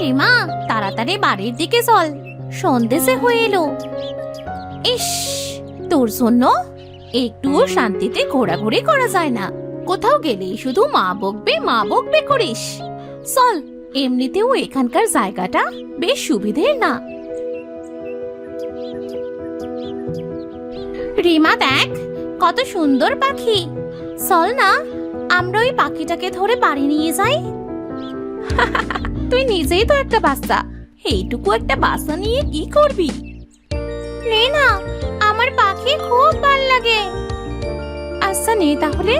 রিমা, তাড়াতাড়ি বাড়ির দিকে চল, সন্ধ্যে সে হয়ে এলো। ইস, তোর জন্য একটুও শান্তিতে ঘোরাঘুরি করা যায় না। কোথাও গেলেই শুধু মা বকবে মা বকবে করিস। চল, এমনিতেও এখানকার জায়গাটা বেশ সুবিধের না। রিমা দেখ, কত সুন্দর পাখি। চল না, আমরা ওই পাখিটাকে ধরে বাড়ি নিয়ে যাই। তুই নিজেই তো একটা বাচ্চা, এইটুকু একটা বাচ্চা নিয়ে কি করবি? নে না, আমার পাখি খুব ভাল লাগে। আচ্ছা নে তাহলে।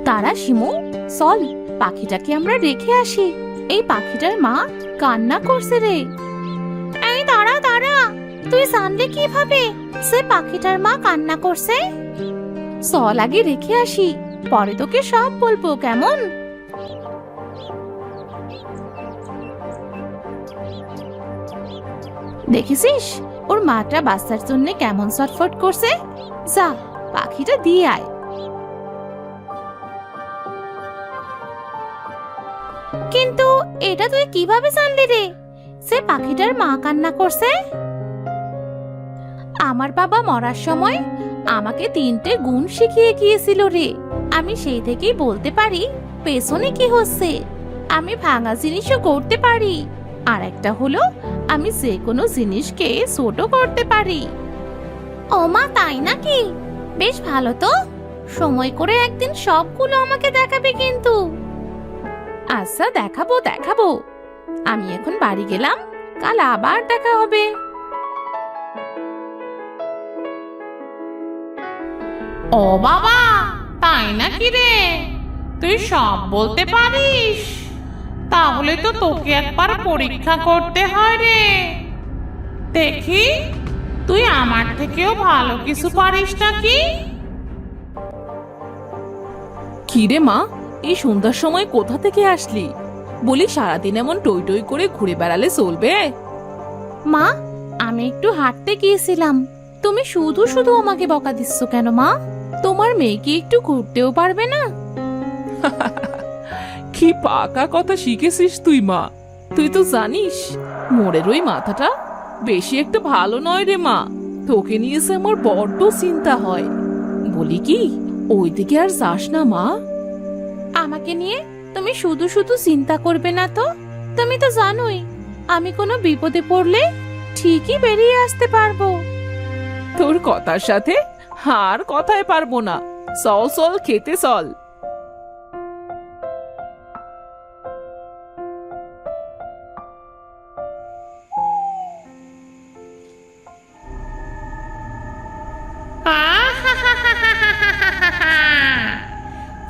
তারা শিমু, চল পাখিটাকে আমরা রেখে আসি। এই পাখিটার মা কান্না করছে রে। এই দাঁড়া দাঁড়া, তুই জানলে কিভাবে সে পাখিটার মা কান্না করছে? চল আগে রেখে আসি, পরে তোকে সব বলবো, কেমন? দেখেছিস ওর মাটা বাচ্চার জন্য কেমন ছটফট করছে? যা, পাখিটা দিয়ে আয়। কিন্তু এটা তুই কিভাবে জানলি রে সে পাখিটার মা কান্না করছে? আমার বাবা মরার সময় আমাকে 3টে গুণ শিখিয়ে গিয়েছিল রে। আমি সেই থেকেই বলতে পারি পেছনে কি হচ্ছে। আমি ভাঙা জিনিসও করতে পারি, আর একটা হলো আমি যে কোনো জিনিসকে ছোট করতে পারি। ও মা, তাই নাকি? বেশ ভালো তো। সময় করে একদিন সবগুলো আমাকে দেখাবে কিন্তু। আচ্ছা, দেখাবো দেখাবো। আমি এখন বাড়ি গেলাম, কাল আবার দেখা হবে। ও বাবা, তাই নাকি রে? তুই সব বলতে পারিস? তাহলে তো তোকে একবার পরীক্ষা করতে হয় রে। দেখি তুই আমার থেকেও ভালো কিছু পারিস নাকি। কি রে মা, এই সন্ধ্যার সময় কোথা থেকে আসলি? বলি সারাদিন এমন টই টই করে ঘুরে বেড়ালে চলবে? মা, আমি একটু হাঁটতে গিয়েছিলাম। তুমি শুধু শুধু আমাকে বকা দিচ্ছ কেন মা? তোমার মেয়ে কি একটু ঘুরতেও পারবে না? কি পাকা কথা শিখেছিস তুই মা। তুই তো জানিস মোড়ের ওই মাথাটা বেশি একটা ভালো নয় রে মা। তোকে নিয়েছে আমার বড্ড চিন্তা হয়। বলি কি, ওইদিকে আর যাস না মা। আমাকে নিয়ে তুমি শুধু শুধু চিন্তা করবে না তো? তুমি তো জানোই আমি কোনো বিপদে পড়লে ঠিকই বেরিয়ে আসতে পারবো। তোর কথার সাথে আর কথায় পারবো না। চল চল, খেতে চল।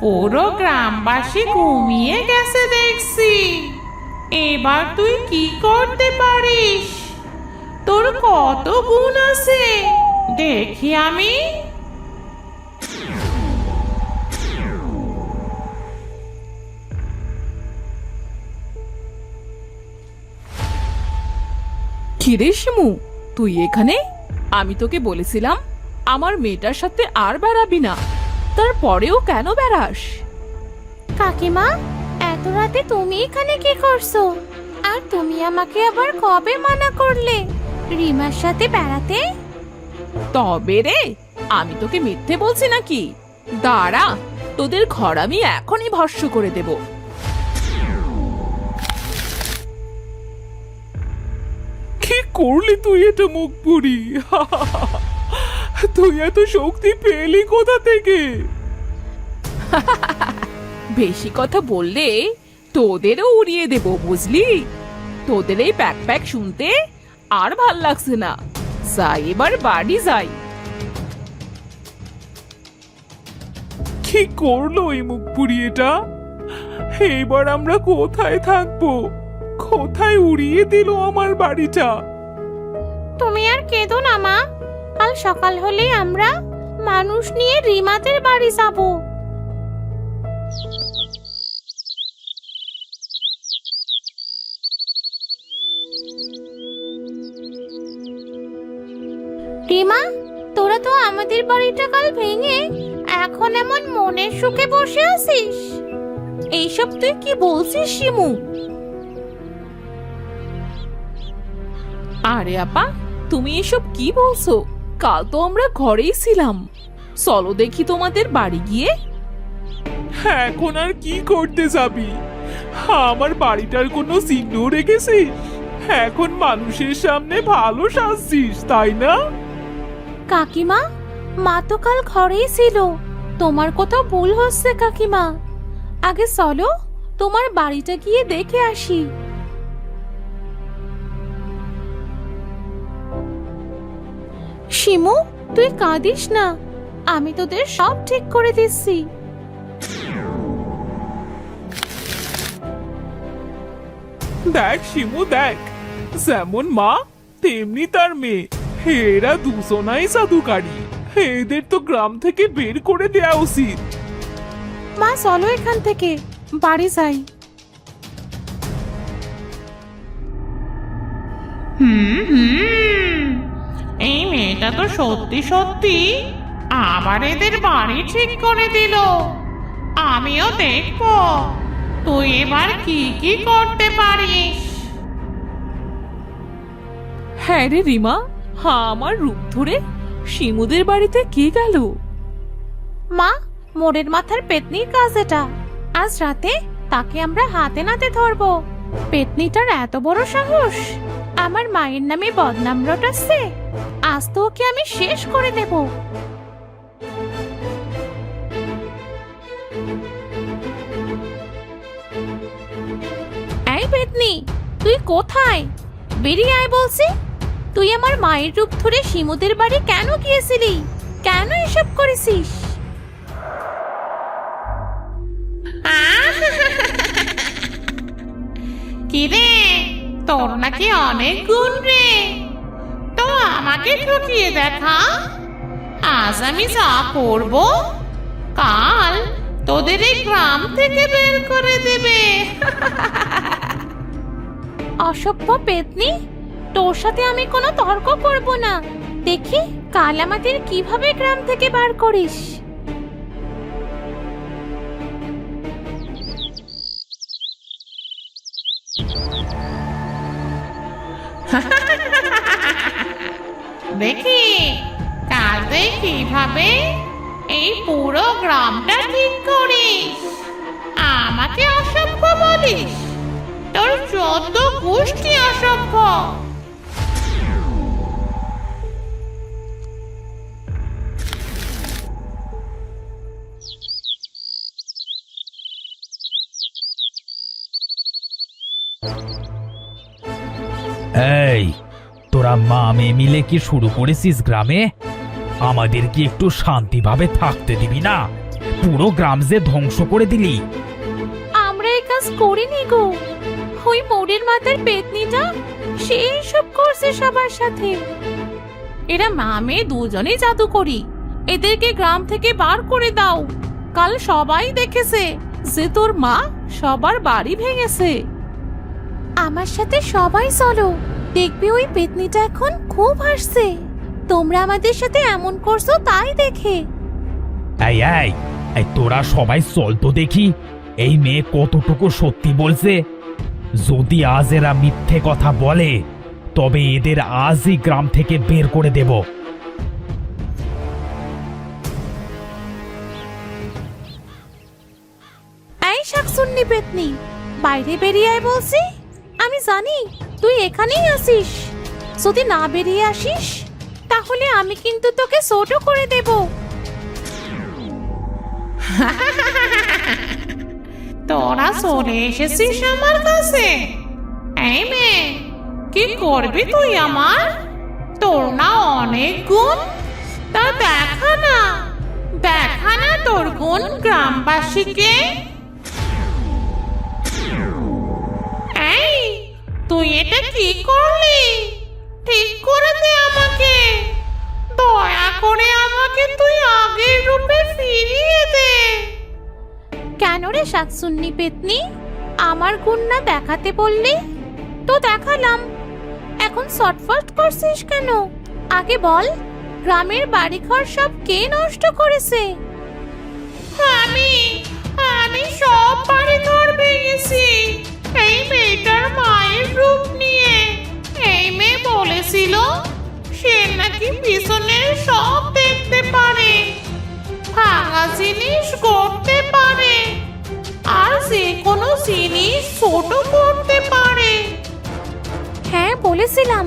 পুরো গ্রামবাসী ঘুমিয়ে গেছে দেখছি। এবার তুই কি করতে পারিস? তোর কত গুণ আছে দেখি আমি। কিরে শিমু, তুই এখানে? আমি তোকে বলেছিলাম আমার মেয়েটার সাথে আর বেড়াবি না, তারপরেও কেন বেড়াস? কাকিমা, এত রাতে তুমি এখানে কি করছো? আর তুমি আমাকে আবার কবে মানা করলে রিমার সাথে বেড়াতে? তবে রে, আমি তোকে মিথ্যে বলছি নাকি? দাঁড়া, তোদের ঘর আমি এখনই ভস্ম করে দেব। কি করলি তুই এটা, মুখ পুরি? তুই এত শক্তি পেলি কোথা থেকে? বেশি কথা বললে তোদেরও উড়িয়ে দেব, বুঝলি? তোদের এই প্যাক প্যাক শুনতে আর ভাল লাগছে না। যাই, এবার বাড়ি যাই। কি করলো এই মুখ পুড়িয়েটা? এবার আমরা কোথায় থাকবো? কোথায় উড়িয়ে দিল আমার বাড়িটা? তুমি আর কেঁদো না মা, কাল সকাল হলেই আমরা মানুষ নিয়ে রিমাদের বাড়ি যাবো। রিমা, তোরা তো আমাদের বাড়িটা কাল ভেঙে এখন এমন মনের সুখে বসে আছিস। এইসব তুই কি বলছিস শিমু? আরে আপা, তুমি এসব কি বলছো? কাল তো আমরা ঘরেই ছিলাম। চলো দেখি তোমাদের বাড়ি গিয়ে। এখন আর কি করতে যাবি? আমার বাড়িটার কোনো চিহ্ন রেখেছিস? এখন মানুষের সামনে ভালো সাজছিস, তাই না? কাকিমা, মা তো কাল ঘরেই ছিল। তোমার কোথাও ভুল হচ্ছে কাকিমা। আগে চলো তোমার বাড়িটা গিয়ে দেখে আসি। শিমু, তুই কাঁদিস না, আমি তোদের সব ঠিক করে দিচ্ছি। দেখ শিমু, দেখ, যেমন মা তেমনি তার মেয়ে, এরা দুজনাই জাদুকারী। এদের তো গ্রাম থেকে বের করে দেওয়া উচিত। মা চলো এখান থেকে বাড়ি যাই। এই মেয়েটা তো সত্যি সত্যি আবার এদের বাড়ি ঠিক করে দিল। আমিও দেখবো তুই এবার কি কি করতে পারিস। হ্যাঁ রে রিমা, আমার রূপ ধরে শিমুদের বাড়িতে কে গেল? মা, মোড়ের মাথার পেতনির কাজ এটা। আজ রাতে তাকে আমরা হাতে নাতে ধরবো। পেতনিটার এত বড় সাহস আমার মায়ের নামে বদনাম রটাচ্ছে। আজ তো ওকে আমি শেষ করে দেব। এই পেতনি, তুই কোথায়? বেরিয়ে আয় বলছি। তুই আমার মায়ের রূপ ধরে শিমুদের বাড়ি কেন গিয়েছিলি? কেন এসব করেছিস? কিরে, তোর নাকি অনেক গুণ রে, তো আমাকে ঠকিয়ে দেখা। আজ আমি যা করব, কাল তোদের এই গ্রাম থেকে বের করে দেবে। অসভ্য পেতনি, তোর সাথে আমি কোনো তর্ক করব না। দেখি কাল আমাদের কিভাবে গ্রাম থেকে বার করিস। দেখি কাল তুই কিভাবে এই পুরো গ্রামটা ঠিক করিস। আমাকে অসভ্য বলিস? তোর 14 গোষ্ঠী অসভ্য। এই, তোরা মা মেয়ে মিলে কি শুরু করেছিস গ্রামে? আমাদের কি একটু শান্তিভাবে থাকতে দিবি না? পুরো গ্রাম যে ধ্বংস করে দিলি। আমরা এই কাজ করিনি গো। ওই মোড়ের মাথার পেতনিটা সেই সব করছে সবার সাথে। এরা মা মেয়ে দুজনেই জাদু করি। এদেরকে গ্রাম থেকে বার করে দাও। কাল সবাই দেখেছে যে তোর মা সবার বাড়ি ভেঙেছে। আমার সাথে সবাই চলো, দেখবে ওই পেতনিটা এখন খুব হাসছে। তোমরা আমাদের সাথে এমন করছো তাই দেখে। এই এই এই, তোরা সবাই চল তো দেখি এই মেয়ে কতটুকু সত্যি বলছে। যদি আজ এরা মিথ্যে কথা বলে তবে এদের আজই গ্রাম থেকে বের করে দেব। এই শাকসুন্নি পেতনি, বাইরে বেরিয়ে আয় বলছি। আমি জানি তুই এখানেই আসিস। যদি না বেরিয়ে আসিস তাহলে আমি কিন্তু তোকে ছোট করে দেব। তোরা চলে এসেছিস আমার কাছে। এই মেয়ে, কি করবি তুই আমার? তোর না অনেক গুণ, তা দেখা না, দেখা না তোর গুণ গ্রামবাসীকে। এই, তুই এটা কি করলি? ঠিক করে দে আমাকে। দয়া করে আমাকে তুই আগের রূপে ফিরিয়ে দে। কেন রে শাকসুন্নি পেতনি, আমার গুণ না দেখাতে বললি? তো দেখালাম, এখন শর্টফাস্ট করছিস কেন? আগে বল গ্রামের বাড়িঘর সব কে নষ্ট করেছে? আমি আমি সব বাড়িঘর ভেঙেছি এই মেয়েটার মায়ের রূপ নিয়ে। এই মেয়ে বলেছিল সে নাকি পিছনের সব দেখতে পারে, ভাঙা জিনিস করতে পারে, আর যে কোনো জিনিস ছোট করতে পারে। হ্যাঁ বলেছিলাম,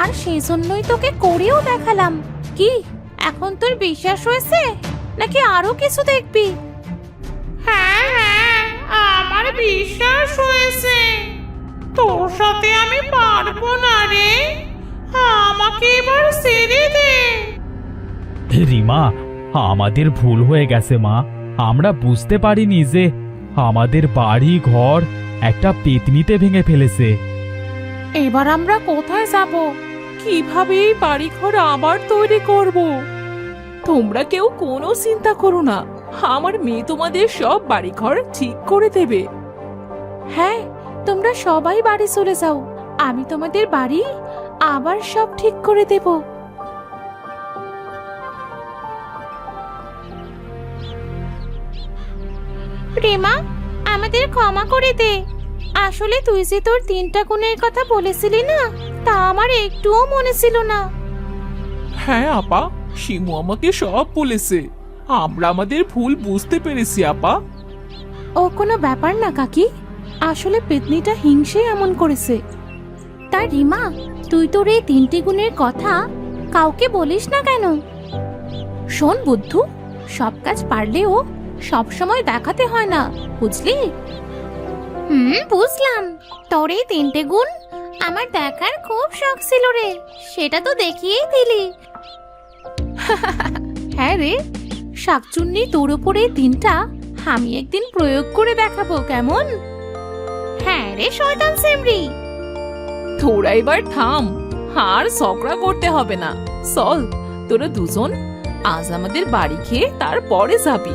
আর সেই জন্যই তোকে করেও দেখালাম। কি এখন তোর বিশ্বাস হয়েছে নাকি আরো কিছু দেখবি? হ্যাঁ হ্যাঁ, আমার বিশ্বাস হয়েছে। তোর সাথে আমি পারবো না রে, আমাকে এবার ছেড়ে দে। রিমা, আমাদের ভুল হয়ে গেছে মা। আমরা বুঝতে পারিনি যে আমাদের বাড়ি ঘর একটা পেতনিতে ভেঙে ফেলেছে। এবার আমরা কোথায় যাব? কিভাবে এই বাড়িঘর আবার তৈরি করব? তোমরা কেউ কোনো চিন্তা করো না, আমার মেয়ে তোমাদের সব বাড়িঘর ঠিক করে দেবে। হ্যাঁ, তোমরা সবাই বাড়ি চলে যাও, আমি তোমাদের বাড়ি আবার সব ঠিক করে দেব। প্রেমা, আমাদের ক্ষমা করে দে। আসলে তুই যে তোর 3টা গুণের কথা বলেছিলি না, তা আমার একটুও মনে ছিল না। হ্যাঁ আপা, শিমু আমাকে সব বলেছে। আমরা আমাদের ভুল বুঝতে পেরেছি আপা। ও কোনো ব্যাপার না কাকি, আসলে পেতনিটা হিংসে এমন করেছে। তার রিমা, তুই তোর এই 3টে গুণের কথা কাউকে বলিস না কেন? শোন বুদ্ধু, সব কাজ পারলেও সব সময় দেখাতে হয় না, বুঝলি? বুঝলাম। তোর এই 3টে গুণ আমার দেখার খুব শখ ছিল রে, সেটা তো দেখিয়েই দিলি। হ্যাঁ রে, শাকচুন্নি তোর উপরে 3টা আমি একদিন প্রয়োগ করে দেখাবো, কেমন? হ্যাঁ রে শয়তান সেমরি। তোরা এবার থাম, আর ঝগড়া করতে হবে না। চল, তোরা দুজন আজ আমাদের বাড়ি খেয়ে তারপরে যাবি।